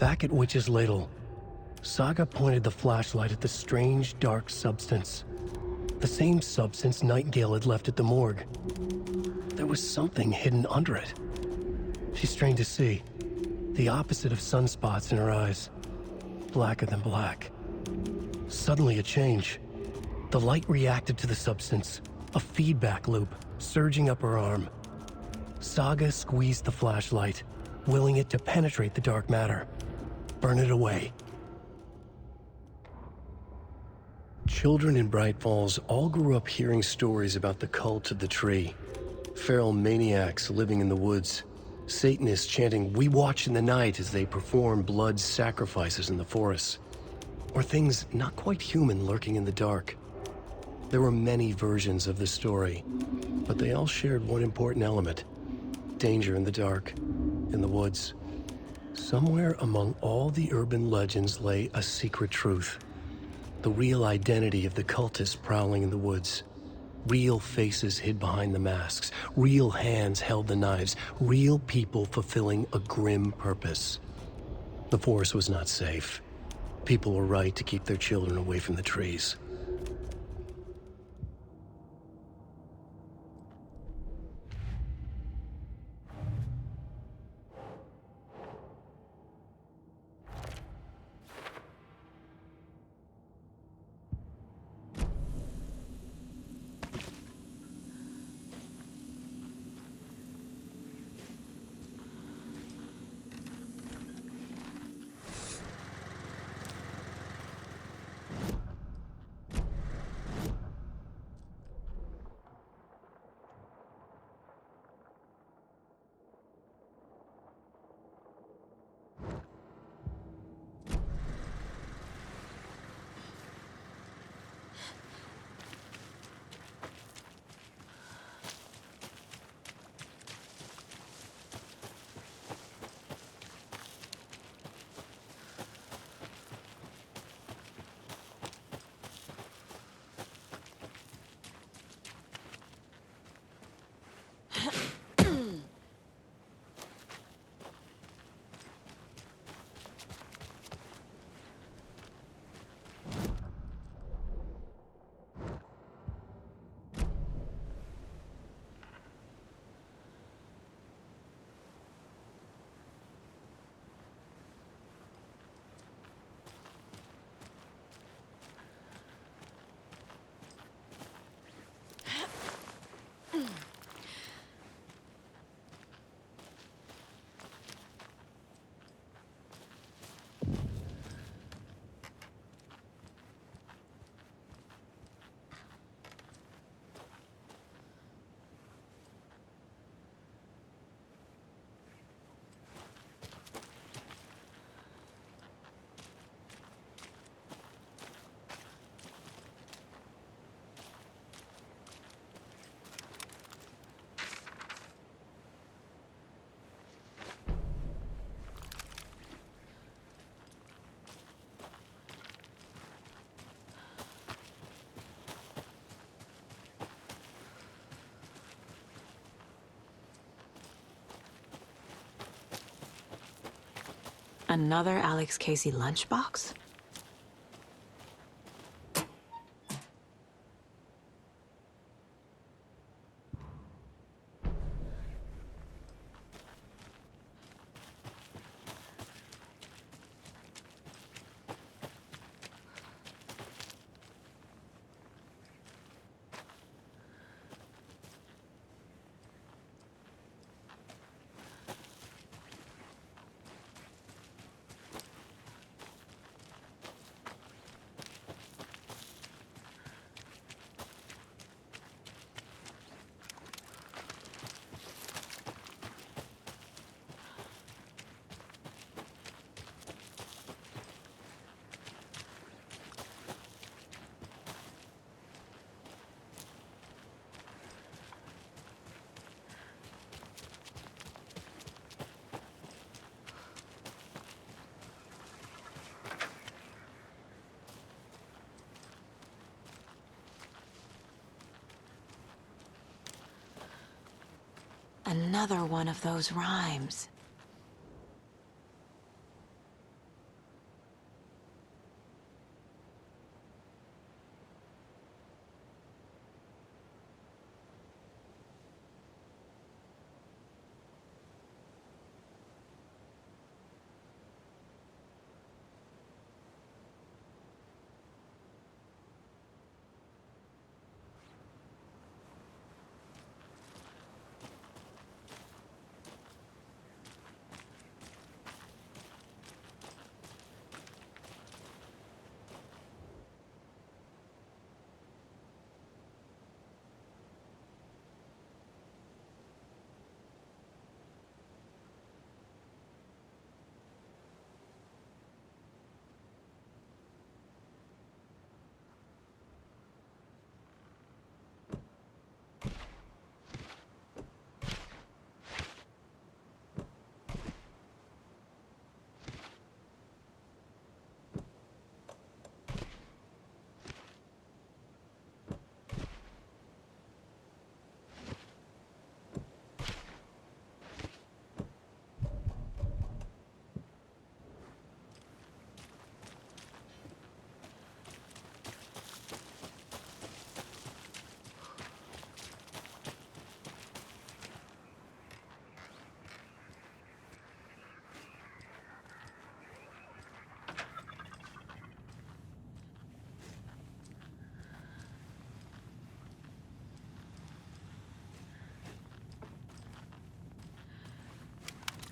Back at Witch's Ladle, Saga pointed the flashlight at the strange, dark substance. The same substance Nightingale had left at the morgue. There was something hidden under it. She strained to see. The opposite of sunspots in her eyes. Blacker than black. Suddenly a change. The light reacted to the substance. A feedback loop, surging up her arm. Saga squeezed the flashlight, willing it to penetrate the dark matter. Burn it away. Children in Bright Falls all grew up hearing stories about the cult of the tree. Feral maniacs living in the woods. Satanists chanting, "We watch in the night," as they perform blood sacrifices in the forests. Or things not quite human lurking in the dark. There were many versions of the story, but they all shared one important element. Danger in the dark, in the woods. Somewhere among all the urban legends lay a secret truth. The real identity of the cultists prowling in the woods. Real faces hid behind the masks. Real hands held the knives. Real people fulfilling a grim purpose. The forest was not safe. People were right to keep their children away from the trees. Another Alex Casey lunchbox? Another one of those rhymes.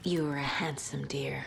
You were a handsome deer.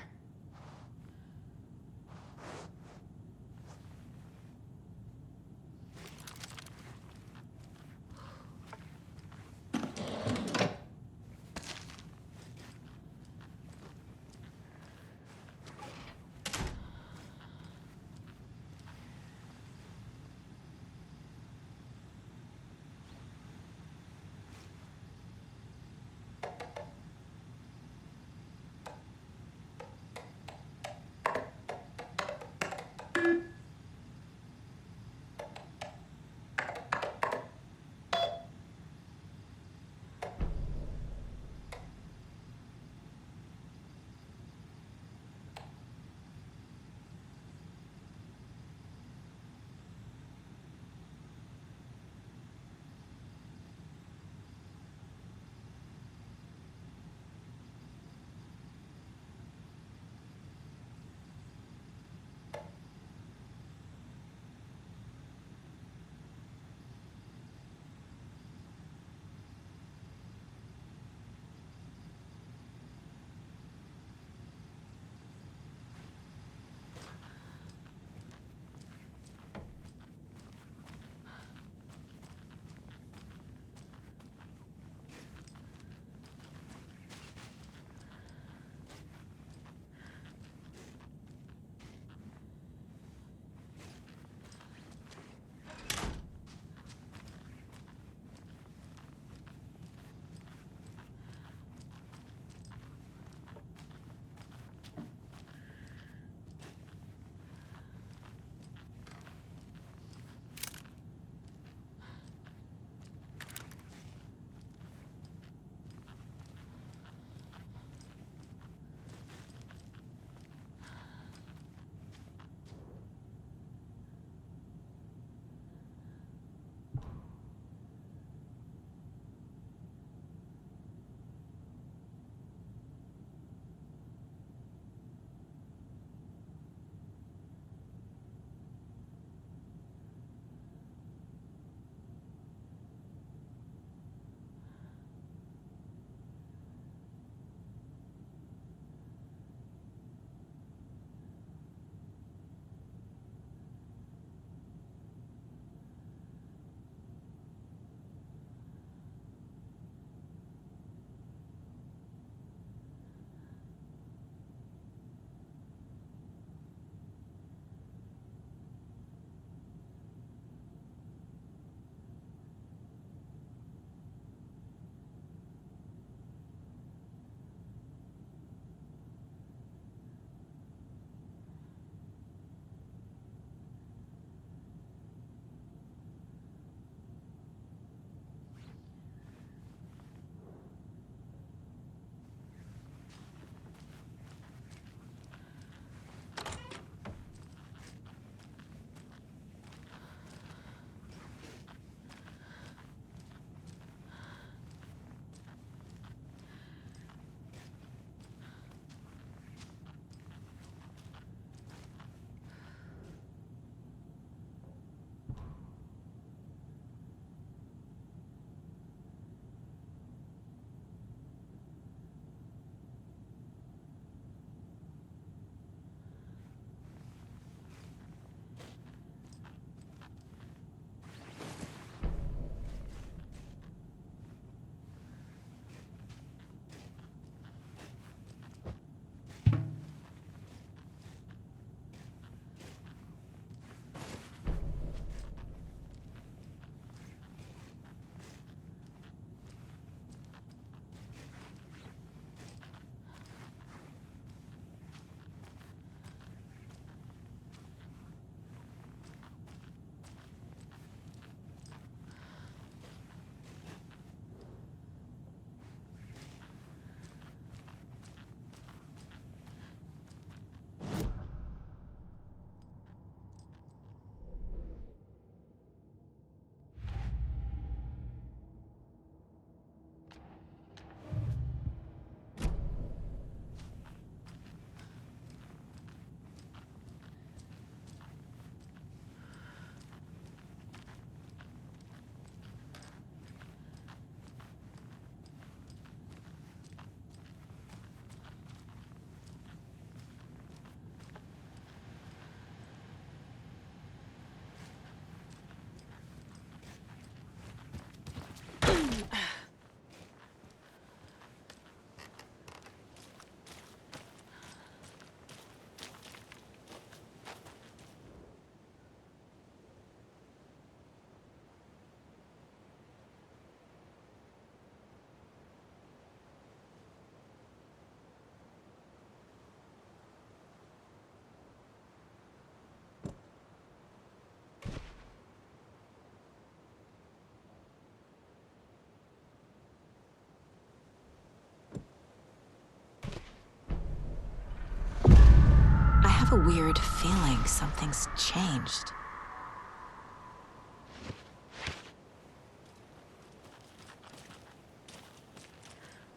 a weird feeling something's changed.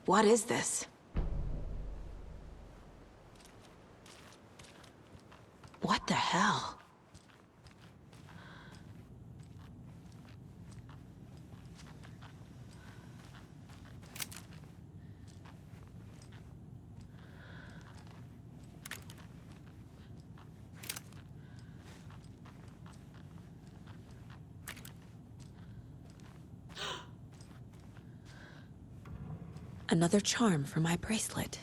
What is this? What the hell? Another charm for my bracelet.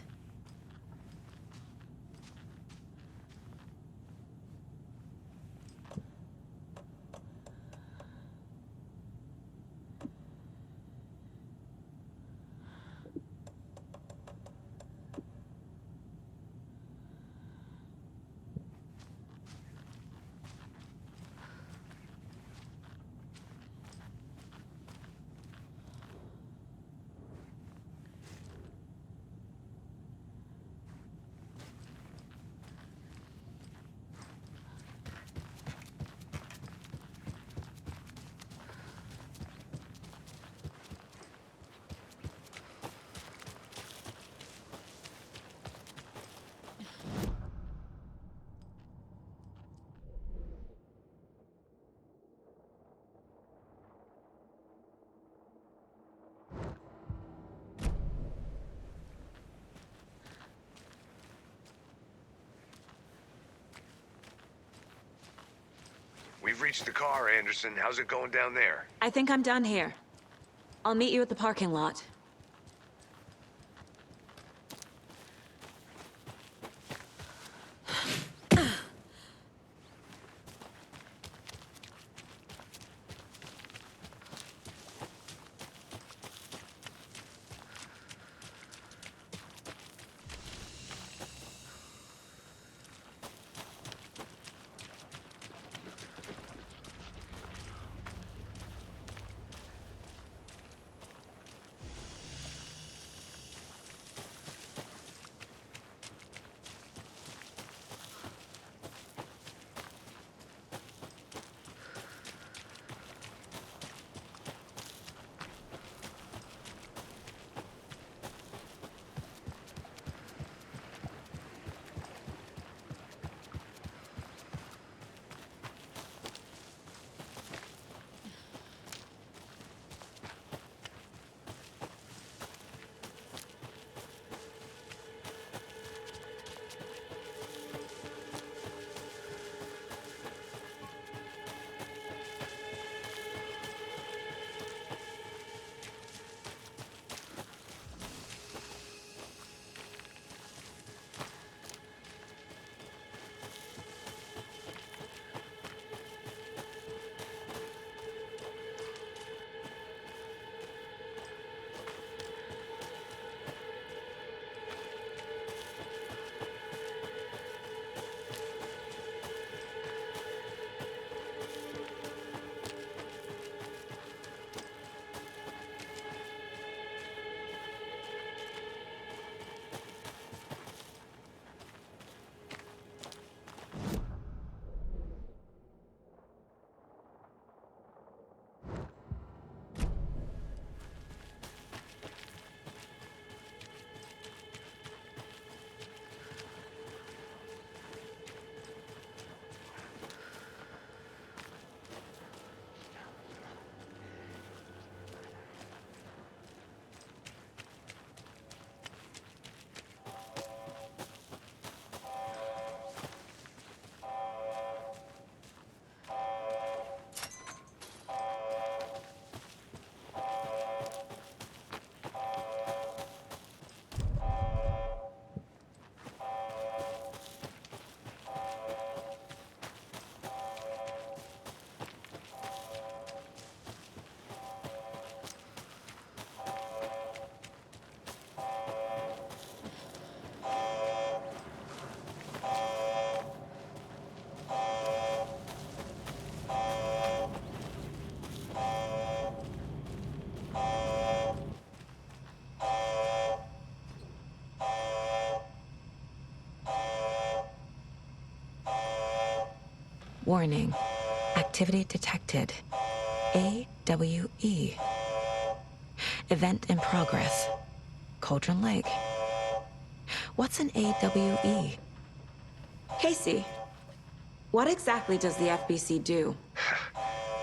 We've reached the car, Anderson. How's it going down there? I think I'm done here. I'll meet you at the parking lot. Warning. Activity detected. AWE. Event in progress. Cauldron Lake. What's an AWE? Casey, what exactly does the FBC do?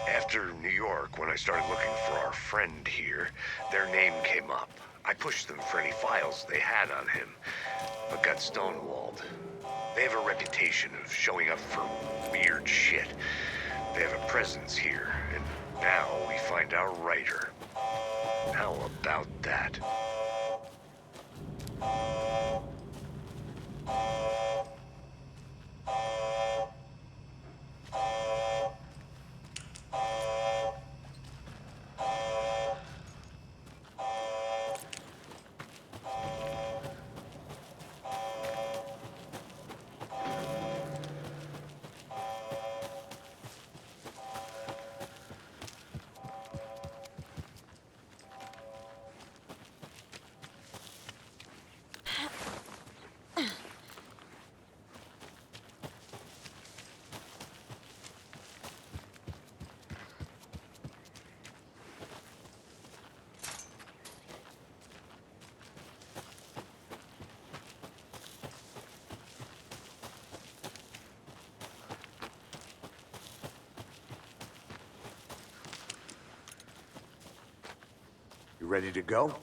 After New York, when I started looking for our friend here, their name came up. I pushed them for any files they had on him, but got stonewalled. They have a reputation of showing up for weird shit. They have a presence here, and now we find our writer. How about that? You ready to go?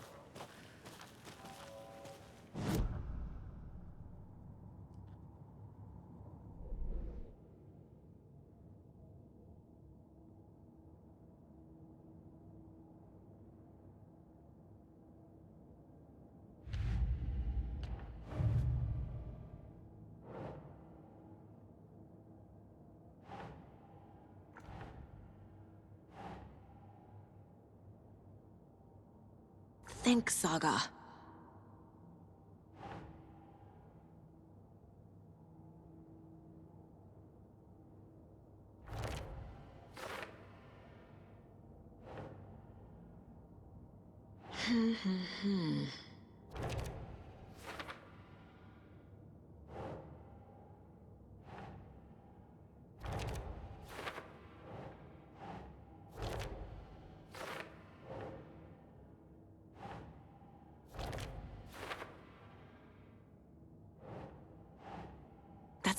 Think, Saga.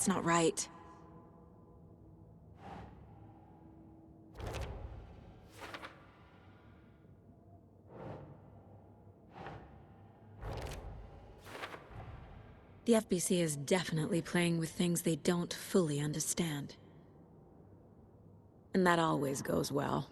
That's not right. The FBC is definitely playing with things they don't fully understand. And that always goes well.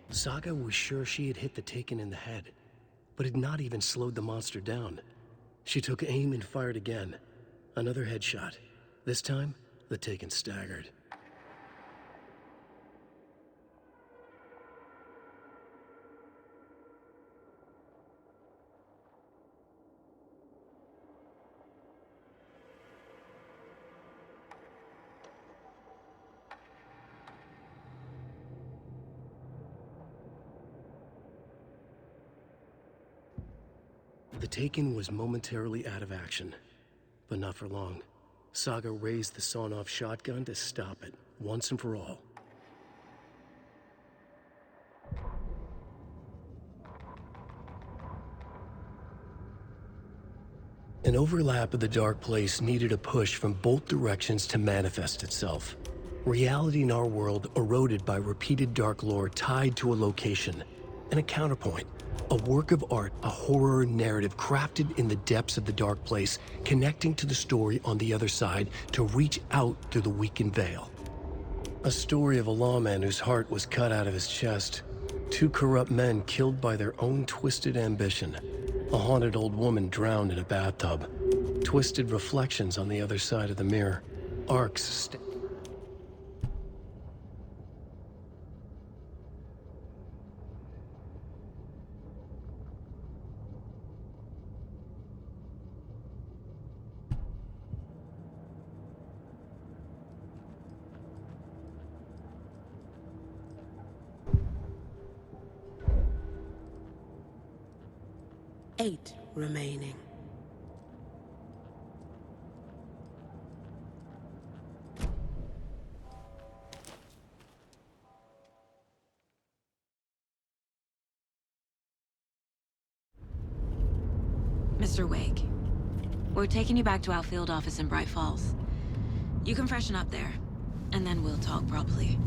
Saga was sure she had hit the Taken in the head, but had not even slowed the monster down. She took aim and fired again. Another headshot. This time, the Taken staggered. The The Taken was momentarily out of action, but not for long. Saga raised the sawn-off shotgun to stop it, once and for all. An overlap of the dark place needed a push from both directions to manifest itself. Reality in our world eroded by repeated dark lore tied to a location, and a counterpoint, a work of art, a horror narrative crafted in the depths of the dark place, connecting to the story on the other side to reach out through the weakened veil. A story of a lawman whose heart was cut out of his chest, two corrupt men killed by their own twisted ambition, a haunted old woman drowned in a bathtub, twisted reflections on the other side of the mirror, arcs. Eight remaining. Mr. Wake, we're taking you back to our field office in Bright Falls. You can freshen up there, and then we'll talk properly.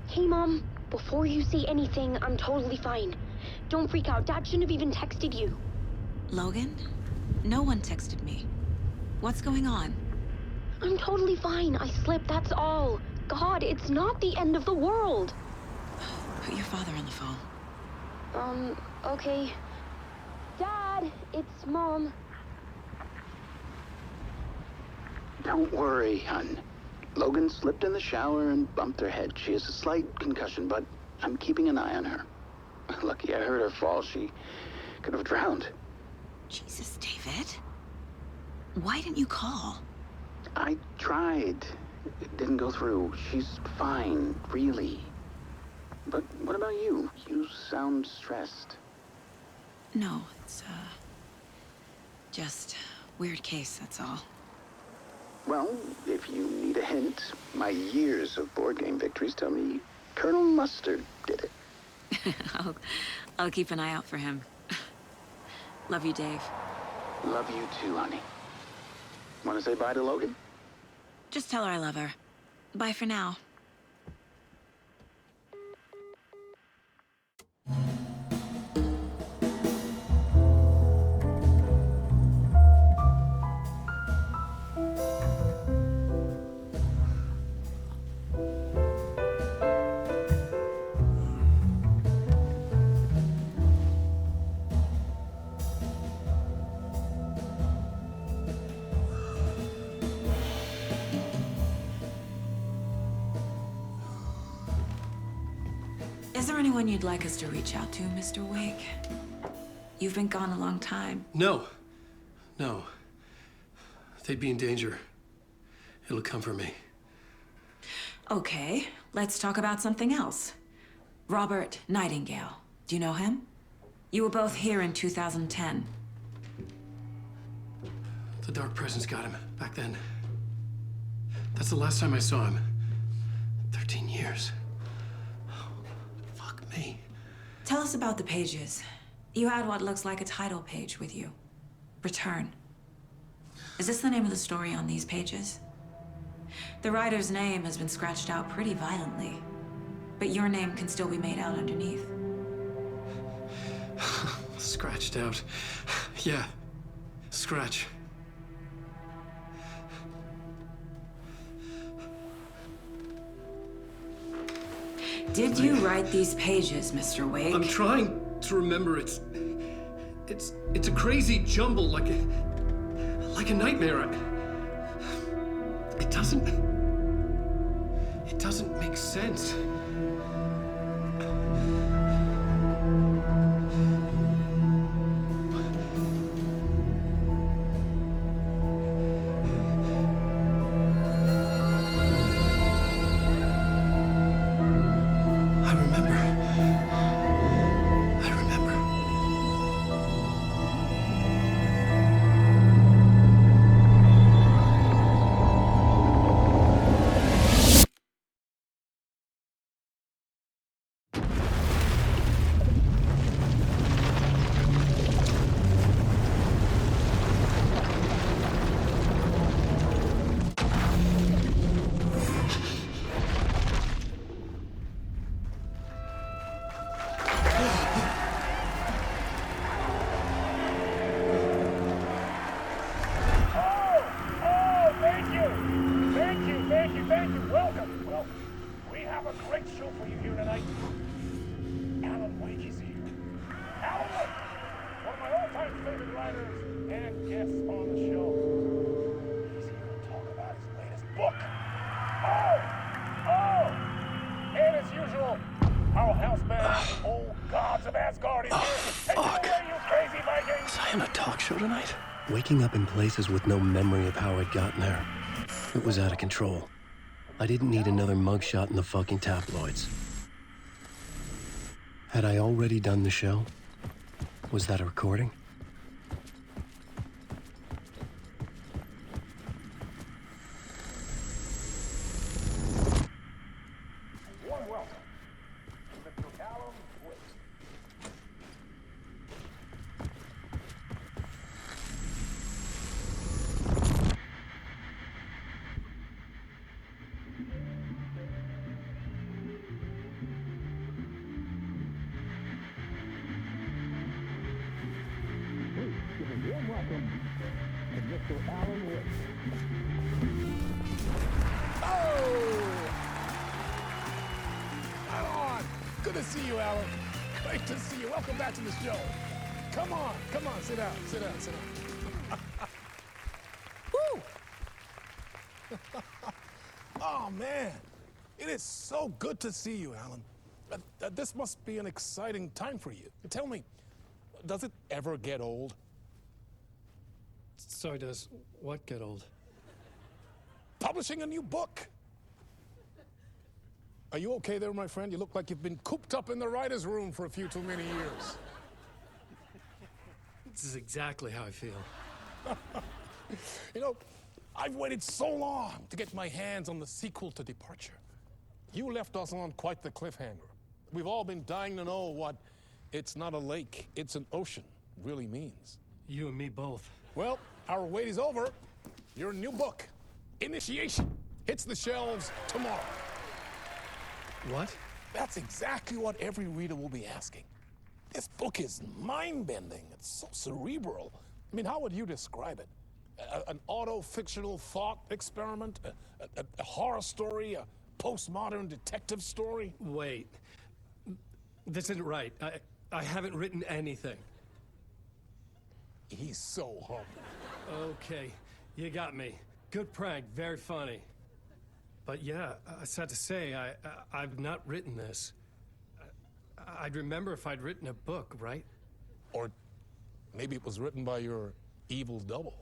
Hey, Mom. Before you say anything, I'm totally fine. Don't freak out. Dad shouldn't have even texted you. Logan? No one texted me. What's going on? I'm totally fine. I slipped, that's all. God, it's not the end of the world. Put your father on the phone. Okay. Dad, it's Mom. Don't worry, hon. Logan slipped in the shower and bumped her head. She has a slight concussion, but I'm keeping an eye on her. Lucky I heard her fall. She could have drowned. Jesus, David. Why didn't you call? I tried. It didn't go through. She's fine, really. But what about you? You sound stressed. No, it's, just weird case, that's all. Well, if you need a hint, my years of board game victories tell me Colonel Mustard did it. I'll keep an eye out for him. Love you, Dave. Love you too, honey. Want to say bye to Logan? Just tell her I love her. Bye for now. Is there anyone you'd like us to reach out to, Mr. Wake? You've been gone a long time. No. They'd be in danger. It'll come for me. Okay, let's talk about something else. Robert Nightingale. Do you know him? You were both here in 2010. The Dark Presence got him back then. That's the last time I saw him. 13 years. Fuck me. Tell us about the pages. You had what looks like a title page with you. Return. Is this the name of the story on these pages? The writer's name has been scratched out pretty violently, but your name can still be made out underneath. Scratched out. Yeah. Scratch. Did you write these pages, Mr. Wake? I'm trying to remember. It's a crazy jumble, like a nightmare. It doesn't make sense. on a talk show tonight? Waking up in places with no memory of how I'd gotten there. It was out of control. I didn't need another mugshot in the fucking tabloids. Had I already done the show? Was that a recording? Good to see you, Alan. Great to see you. Welcome back to the show. Come on, sit down. Woo! Oh, man. It is so good to see you, Alan. This must be an exciting time for you. Tell me, does it ever get old? Sorry, does what get old? Publishing a new book. Are you okay there, my friend? You look like you've been cooped up in the writer's room for a few too many years. This is exactly how I feel. You know, I've waited so long to get my hands on the sequel to Departure. You left us on quite the cliffhanger. We've all been dying to know what "it's not a lake, it's an ocean" really means. You and me both. Well, our wait is over. Your new book, Initiation, hits the shelves tomorrow. What? That's exactly what every reader will be asking. This book is mind-bending. It's so cerebral. I mean, how would you describe it? An auto-fictional thought experiment? A horror story? A postmodern detective story? Wait. This isn't right. I haven't written anything. He's so humble. Okay, you got me. Good prank, very funny. But yeah, sad to say, I've not written this. I'd remember if I'd written a book, right? Or maybe it was written by your evil double.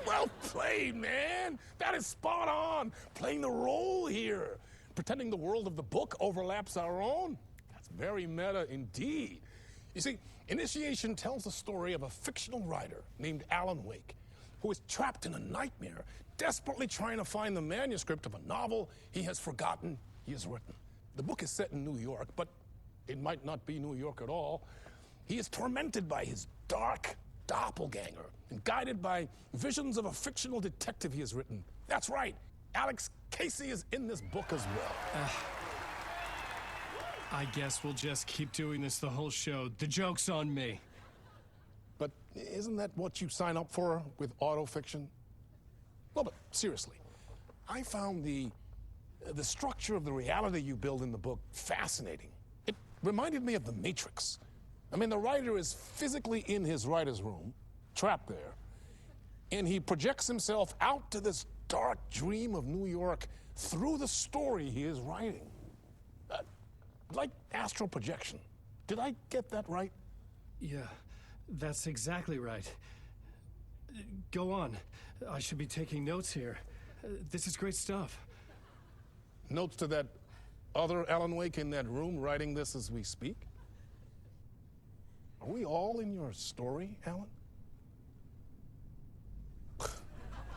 Well played, man. That is spot on. Playing the role here. Pretending the world of the book overlaps our own. That's very meta indeed. You see, Initiation tells the story of a fictional writer named Alan Wake, who is trapped in a nightmare, desperately trying to find the manuscript of a novel he has forgotten he has written. The book is set in New York, but it might not be New York at all. He is tormented by his dark doppelganger and guided by visions of a fictional detective he has written. That's right, Alex Casey is in this book as well. I guess we'll just keep doing this the whole show. The joke's on me. But isn't that what you sign up for with autofiction? No, but seriously, I found the structure of the reality you build in the book fascinating. It reminded me of The Matrix. I mean, the writer is physically in his writer's room, trapped there, and he projects himself out to this dark dream of New York through the story he is writing. Like astral projection. Did I get that right? Yeah, that's exactly right. Go on. I should be taking notes here. This is great stuff. Notes to that other Alan Wake in that room writing this as we speak? Are we all in your story, Alan?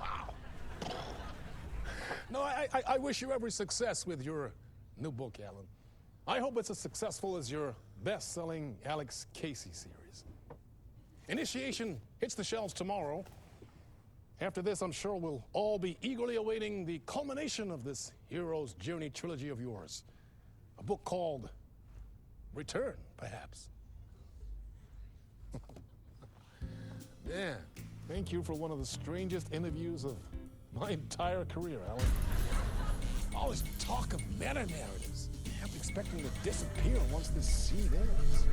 Wow. No, I wish you every success with your new book, Alan. I hope it's as successful as your best-selling Alex Casey series. Initiation hits the shelves tomorrow. After this, I'm sure we'll all be eagerly awaiting the culmination of this hero's journey trilogy of yours. A book called Return, perhaps. Yeah, thank you for one of the strangest interviews of my entire career, Alan. All this talk of meta-narratives. I'm expecting to disappear once this scene ends.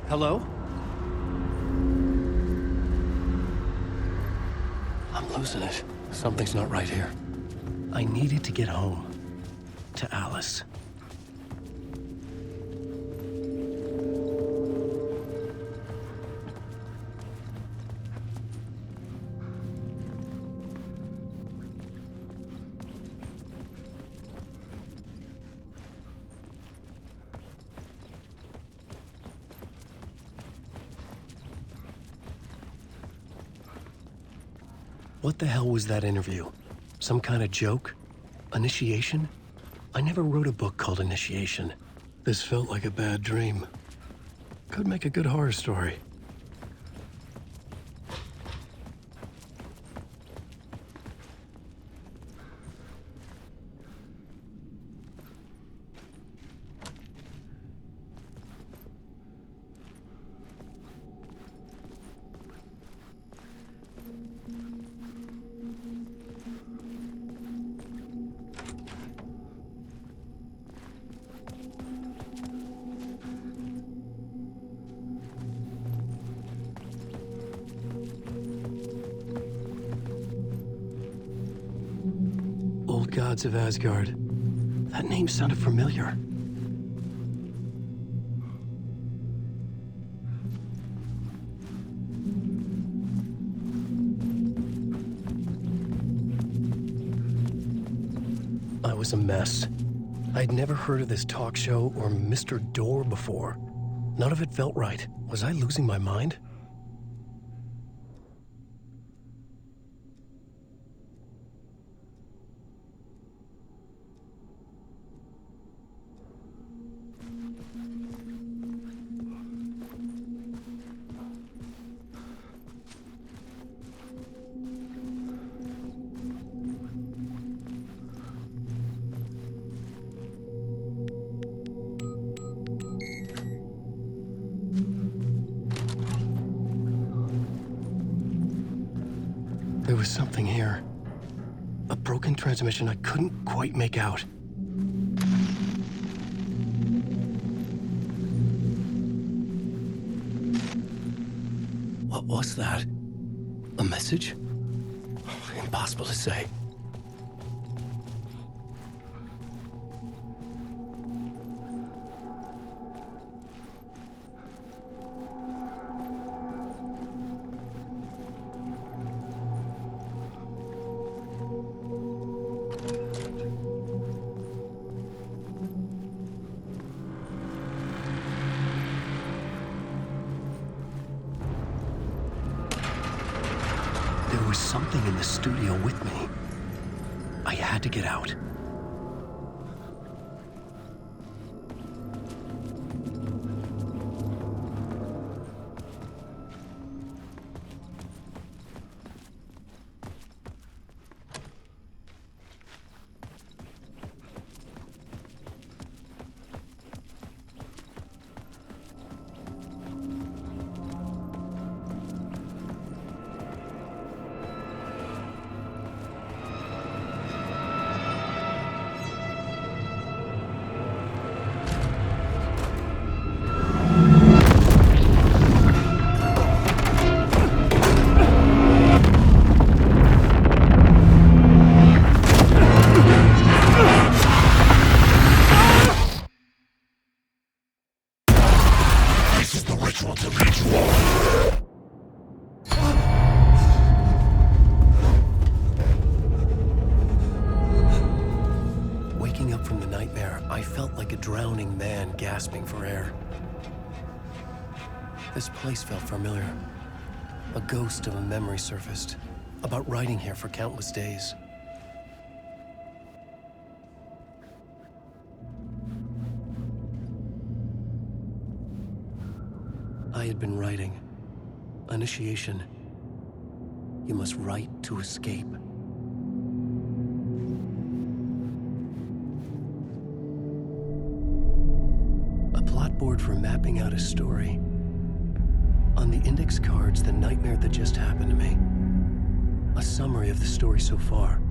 Hello? I'm losing it. Something's not right here. I needed to get home. To Alice. What the hell was that interview? Some kind of joke? Initiation? I never wrote a book called Initiation. This felt like a bad dream. Could make a good horror story. Old Gods of Asgard. That name sounded familiar. I was a mess. I'd never heard of this talk show or Mr. Door before. None of it felt right. Was I losing my mind? There was something here. A broken transmission I couldn't quite make out. What was that? A message? Impossible to say. There was something in the studio with me. I had to get out. Waking up from the nightmare, I felt like a drowning man gasping for air. This place felt familiar. A ghost of a memory surfaced, about riding here for countless days. I had been writing. Initiation. You must write to escape. A plot board for mapping out a story. On the index cards, the nightmare that just happened to me. A summary of the story so far.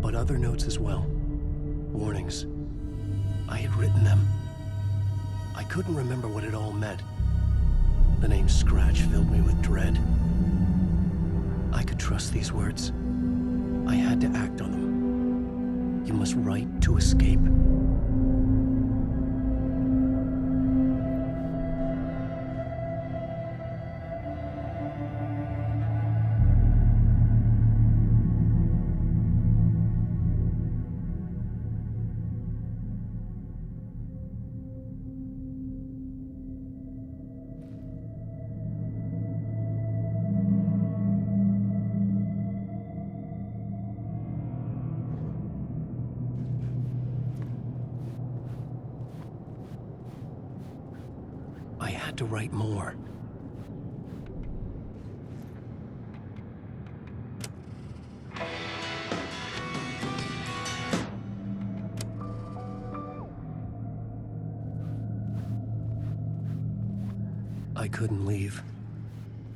but other notes as well. Warnings. I had written them. I couldn't remember what it all meant. The name Scratch filled me with dread. I could trust these words. I had to act on them. You must write to escape. I had to write more. I couldn't leave.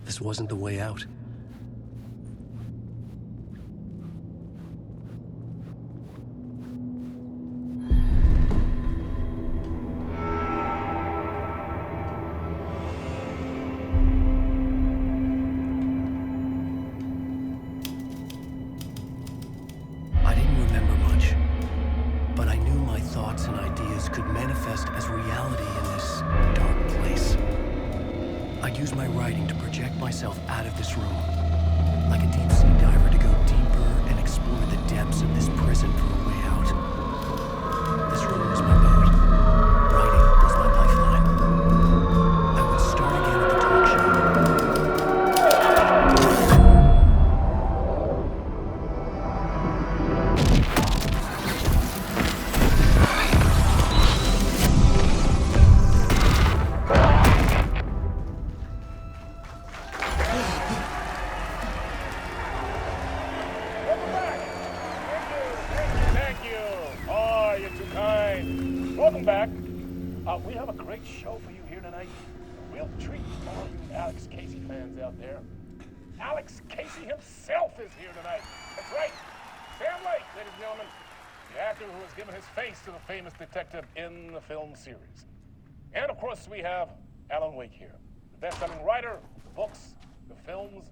This wasn't the way out. I didn't remember much, but I knew my thoughts and ideas could manifest as reality in this dark place. I'd use my writing to project myself out of this room, like a deep-sea diver to go deeper and explore the depths of this prison for a way out. This room was my boat. Writing was my lifeline. I would start again at the talk Welcome back. We have a great show for you here tonight. We'll treat all you Alex Casey fans out there. Alex Casey himself is here tonight. That's right. Sam Lake, ladies and gentlemen. The actor who has given his face to the famous detective in the film series. And of course, we have Alan Wake here. The best-selling writer, the books, the films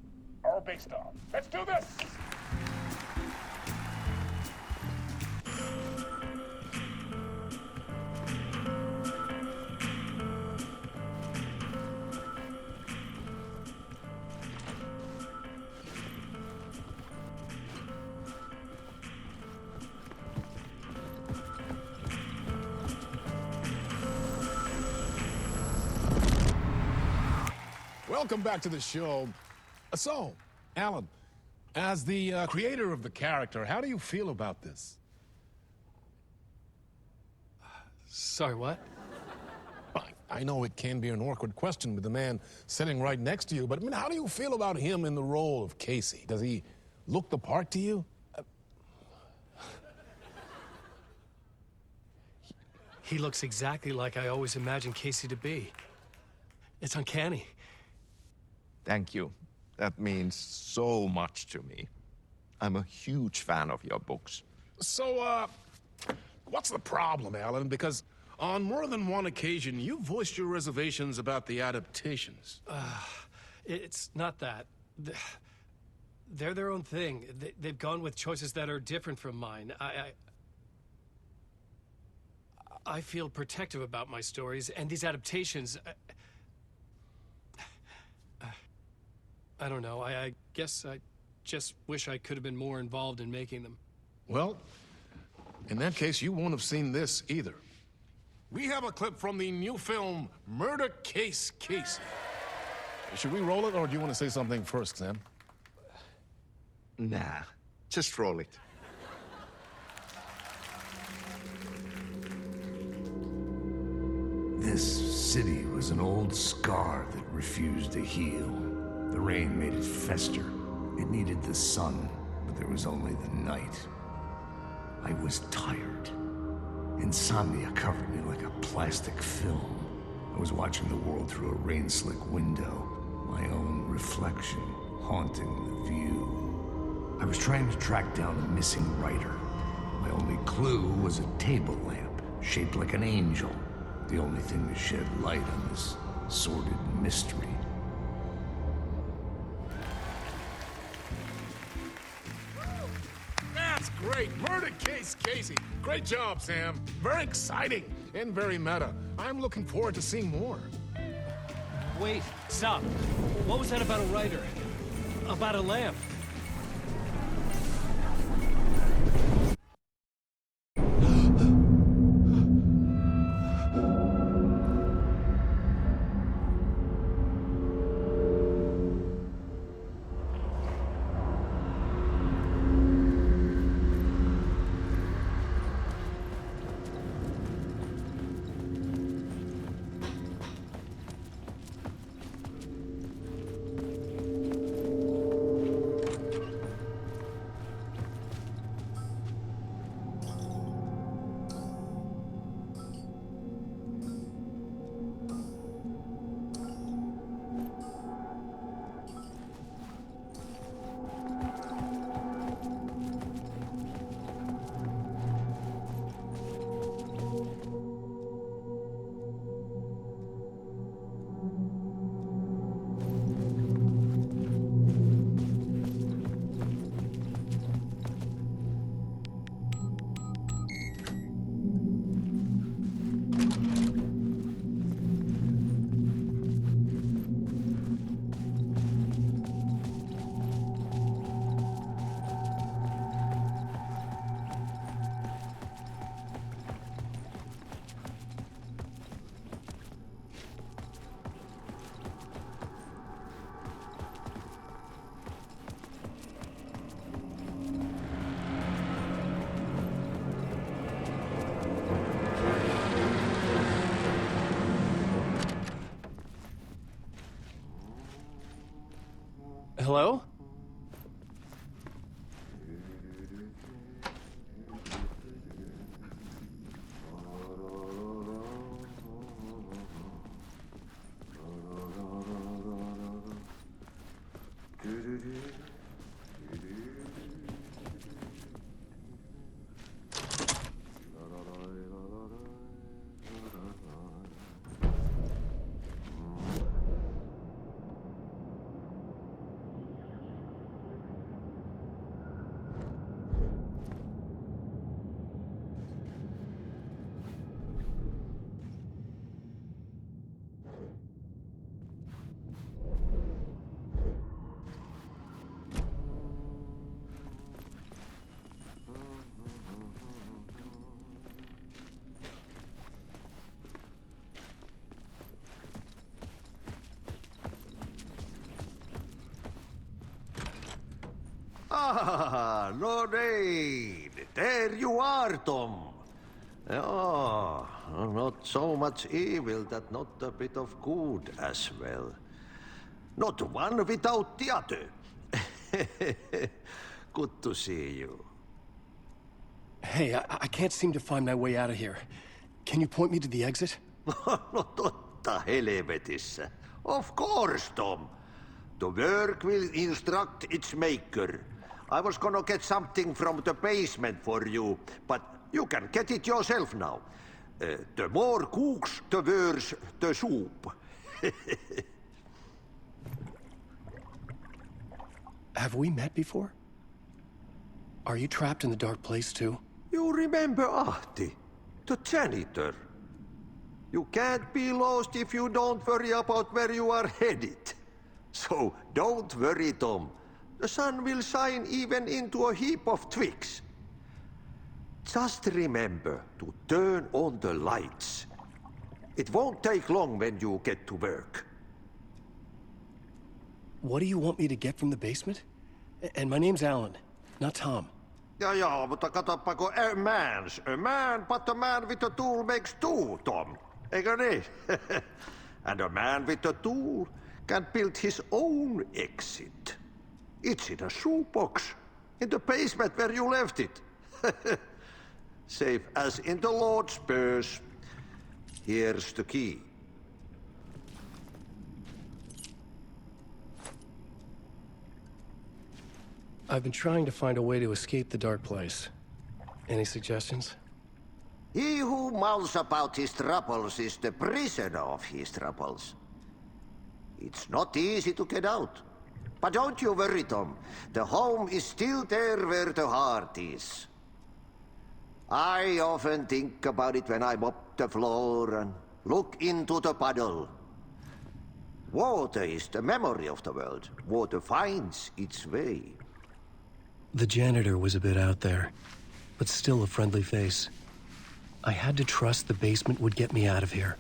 are based on. Let's do this! Welcome back to the show. So, Alan, as the creator of the character, how do you feel about this? Sorry, what? I know it can be an awkward question with the man sitting right next to you, but I mean, how do you feel about him in the role of Casey? Does he look the part to you? He looks exactly like I always imagined Casey to be. It's uncanny. Thank you. That means so much to me. I'm a huge fan of your books. So, what's the problem, Alan? Because on more than one occasion, you voiced your reservations about the adaptations. It's not that. They're their own thing. They've gone with choices that are different from mine. I feel protective about my stories, and these adaptations... I don't know. I guess I just wish I could have been more involved in making them. Well, in that case, you won't have seen this either. We have a clip from the new film, Murder Case Casey. Should we roll it, or do you want to say something first, Sam? Nah, just roll it. This city was an old scar that refused to heal. The rain made it fester. It needed the sun, but there was only the night. I was tired. Insomnia covered me like a plastic film. I was watching the world through a rain-slick window, my own reflection haunting the view. I was trying to track down a missing writer, My only clue was a table lamp, shaped like an angel. The only thing to shed light on this sordid mystery. That's great! Murder case, Casey! Great job, Sam. Very exciting and very meta. I'm looking forward to seeing more. Wait, stop. What was that about a writer? About a lamp? Hello? Ah, Lorraine! There you are, Tom. Oh, not so much evil that not a bit of good as well. Not one without the other. Good to see you. Hey, I can't seem to find my way out of here. Can you point me to the exit? No totta helvetissä. Of course, Tom. The work will instruct its maker. I was gonna get something from the basement for you, but you can get it yourself now. The more cooks, the worse the soup. Have we met before? Are you trapped in the dark place too? You remember Ahti, the janitor. You can't be lost if you don't worry about where you are headed. So don't worry, Tom. The sun will shine even into a heap of twigs. Just remember to turn on the lights. It won't take long when you get to work. What do you want me to get from the basement? And my name's Alan, not Tom. Ja, mutta katsopako a man, but a man with a tool makes two, Tom. Eikö niin? And a man with a tool can build his own exit. It's in a shoebox, in the basement where you left it. Safe as in the Lord's purse. Here's the key. I've been trying to find a way to escape the dark place. Any suggestions? He who mouths about his troubles is the prisoner of his troubles. It's not easy to get out. But don't you worry, Tom. The home is still there where the heart is. I often think about it when I mop the floor and look into the puddle. Water is the memory of the world. Water finds its way. The janitor was a bit out there, but still a friendly face. I had to trust the basement would get me out of here.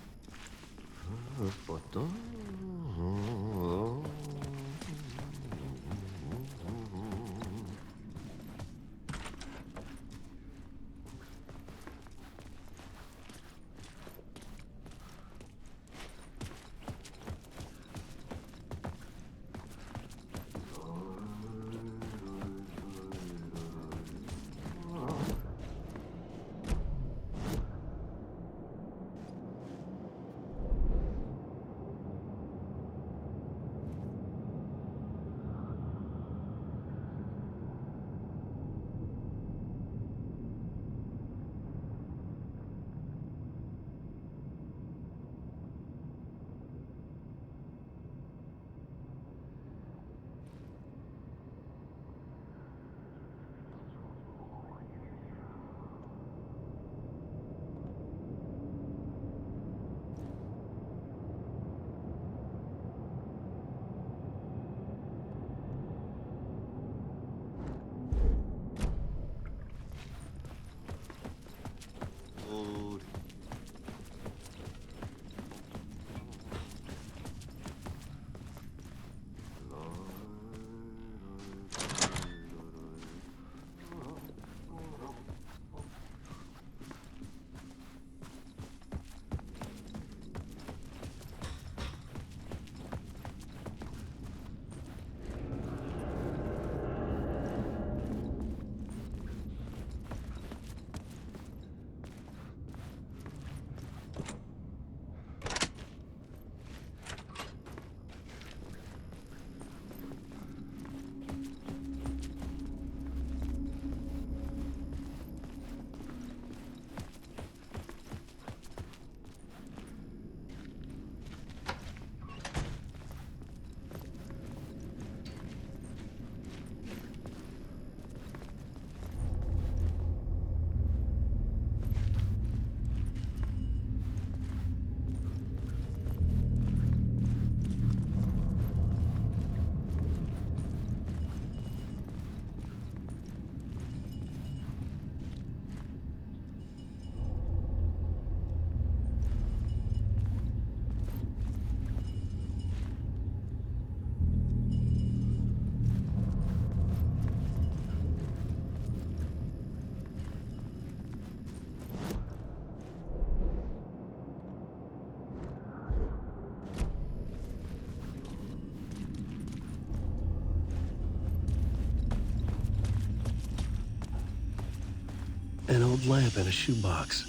An old lamp in a shoebox.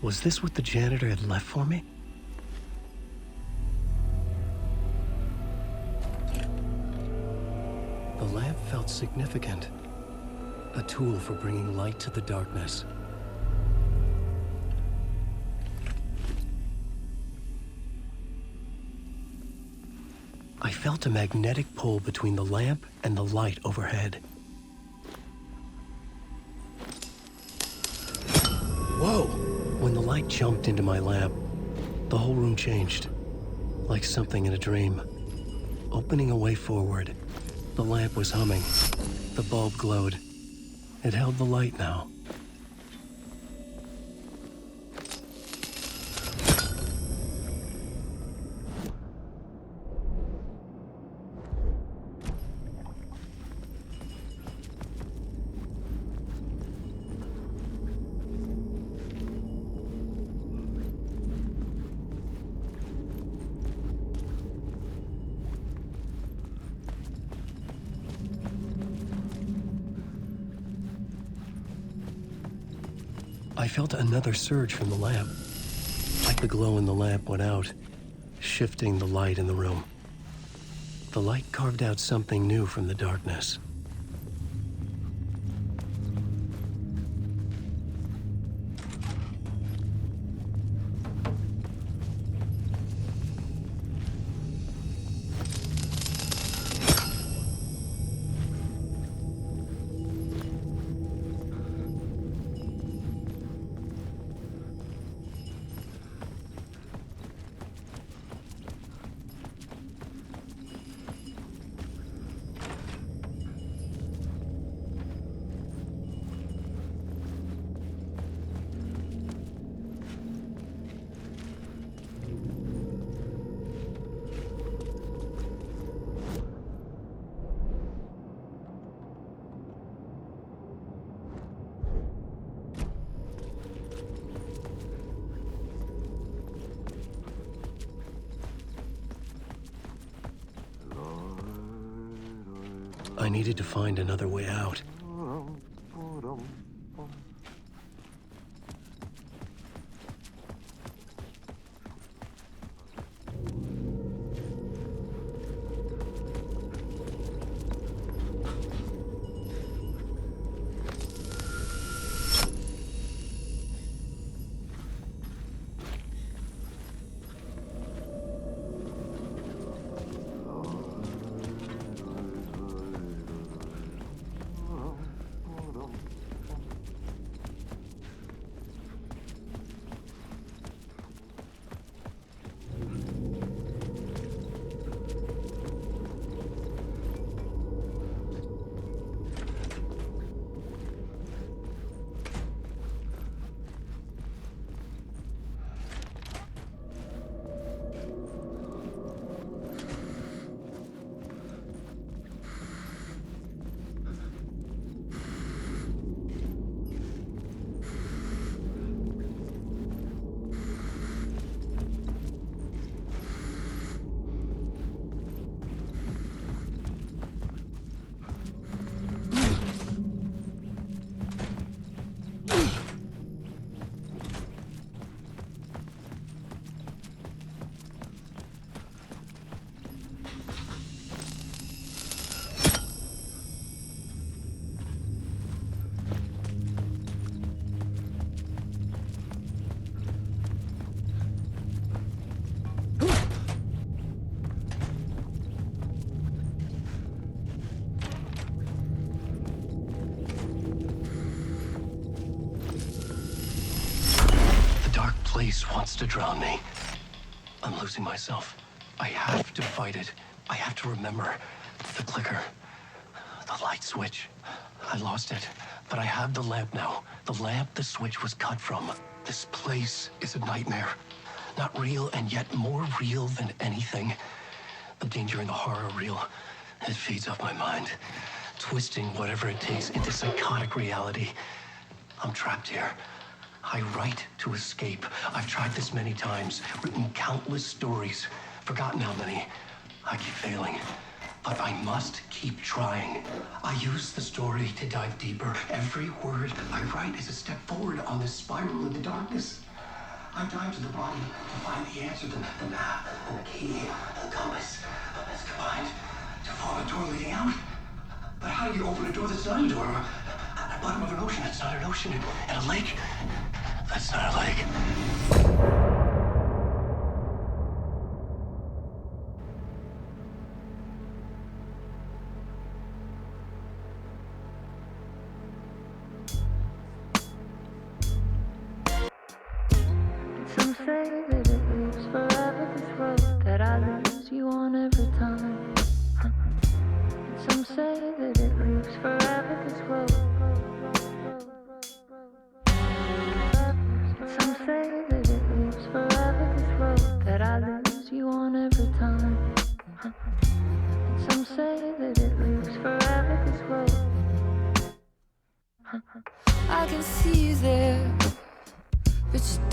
Was this what the janitor had left for me? The lamp felt significant. A tool for bringing light to the darkness. I felt a magnetic pull between the lamp and the light overhead. Whoa! When the light jumped into my lamp, the whole room changed, like something in a dream. Opening a way forward, the lamp was humming. The bulb glowed. It held the light now. I felt another surge from the lamp, like the glow in the lamp went out, shifting the light in the room. The light carved out something new from the darkness. I needed to find another way out. Place wants to drown me. I'm losing myself. I have to fight it. I have to remember. The clicker. The light switch. I lost it. But I have the lamp now. The lamp the switch was cut from. This place is a nightmare. Not real, and yet more real than anything. The danger and the horror are real. It feeds off my mind. Twisting whatever it takes into psychotic reality. I'm trapped here. I write to escape. I've tried this many times, written countless stories, forgotten how many. I keep failing, but I must keep trying. I use the story to dive deeper. Every word I write is a step forward on this spiral in the darkness. I dive to the body to find the answer, the map, and the key, and the compass. It's combined to form a door leading out. But how do you open a door that's not a door? At the bottom of an ocean, that's not an ocean. And a lake, that's not a lake. Some say that it lives forever, this road that I lose you on every time. And some say that it lives forever, this road. And some say